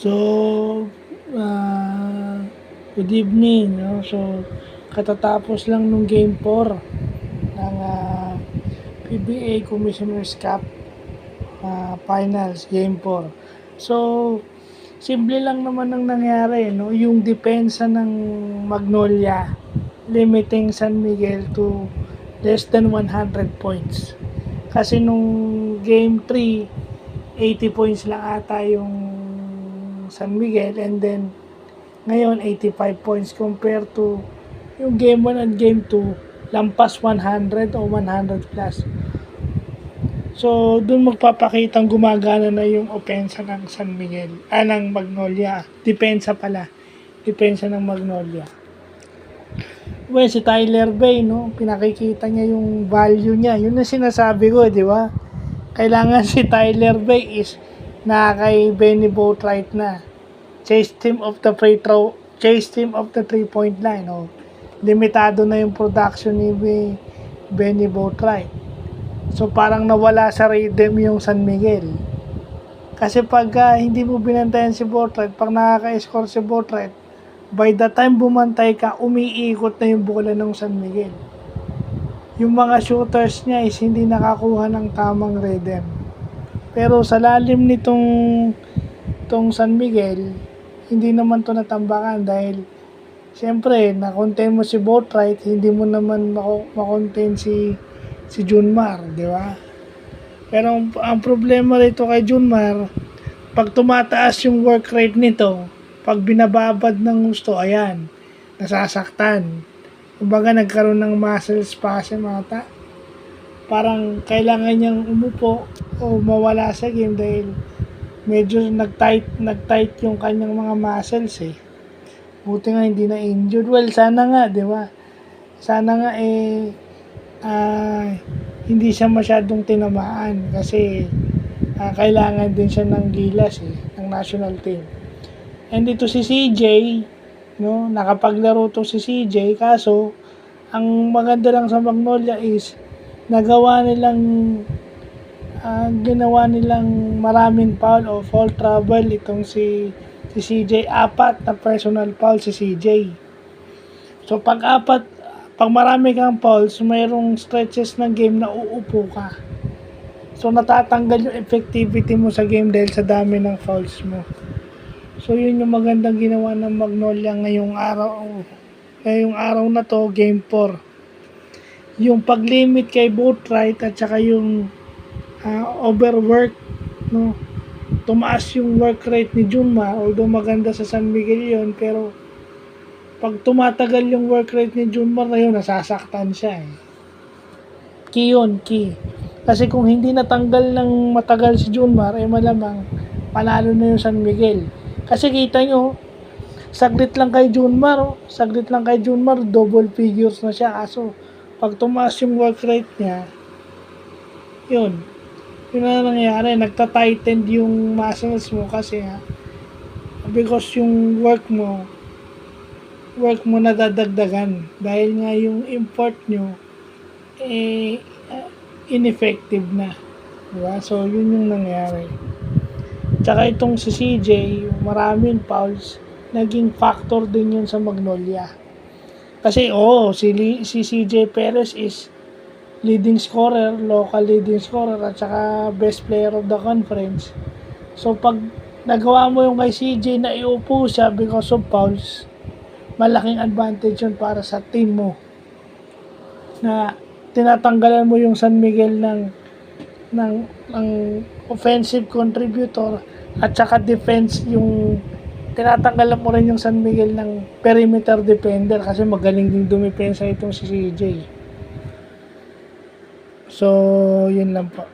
So, ah, good evening. No? So, katatapos lang nung Game 4 ng PBA Commissioner's Cup Finals, Game 4. So, simple lang naman ang nangyari. No? Yung depensa ng Magnolia limiting San Miguel to less than 100 points. Kasi nung Game 3, 80 points lang ata yung San Miguel, and then ngayon 85 points compared to yung Game 1 at Game 2 lampas 100 o 100 plus. So dun magpapakitang gumagana na yung opensa ng San Miguel, ng Magnolia, depensa ng Magnolia. Well, si Tyler Bay, no, pinakikita niya yung value niya. Yun ang sinasabi ko, di ba? Kailangan si Tyler Bay is na kay Benny Boatwright na. Chase team of the 3-point line. Oh. Limitado na yung production ni Benny Boatwright. So parang nawala sa rhythm yung San Miguel. Kasi pag hindi mo binantayan si Boatwright, pag nakaka-score si Boatwright, by the time bumantay ka, umiikot na yung bola ng San Miguel. Yung mga shooters niya is hindi nakakuha ng tamang rhythm. Pero sa lalim nitong San Miguel, hindi naman to natambakan dahil siyempre, na-contain mo si Boatwright, hindi mo naman makontain si Junmar, di ba? Pero ang problema rito kay Junmar, pag tumataas yung work rate nito, pag binababad ng gusto, ayan, nasasaktan. Kumbaga nagkaroon ng muscle spasm ata. Parang kailangan niyang umupo o mawala sa game dahil medyo nag-tight yung kanyang mga muscles eh. Buti nga hindi na injured. Well, sana nga, di ba? Sana nga hindi siya masyadong tinamaan kasi kailangan din siya ng gilas eh, ng national team. And dito si CJ, no, nakapaglaro to si CJ, kaso ang maganda lang sa Magnolia is ginawa nilang maraming foul o foul trouble itong si CJ. 4 na personal foul si CJ. So pag marami kang fouls, mayroong stretches ng game na uupo ka. So natatanggal yung effectivity mo sa game dahil sa dami ng fouls mo. So yun yung magandang ginawa ng Magnolia ngayong araw na to, Game 4. Yung pag-limit kay Boatwright at saka yung overwork, no, tumaas yung work rate ni Junmar, although maganda sa San Miguel yun, pero pag tumatagal yung work rate ni Junmar na yun, nasasaktan siya eh. Key. Kasi kung hindi natanggal ng matagal si Junmar, malamang panalo na yung San Miguel. Kasi kita nyo, saglit lang kay Junmar, double figures na siya. Kaso, pag tumaas yung work rate niya, yun na nangyayari, nagta-tighten yung muscles mo kasi because yung work mo nadadagdagan dahil nga yung import nyo ineffective na, diba? So yun yung nangyayari. Tsaka itong si CJ, maraming fouls, naging factor din yun sa Magnolia. Kasi si CJ Perez is local leading scorer at saka best player of the conference. So pag nagawa mo yung kay CJ na iupo siya because of fouls, malaking advantage yun para sa team mo. Na tinatanggalan mo yung San Miguel ng offensive contributor at saka defense, yung tinatanggalan mo rin yung San Miguel ng perimeter defender kasi magaling din dumipensa itong si CJ. So yun lang po.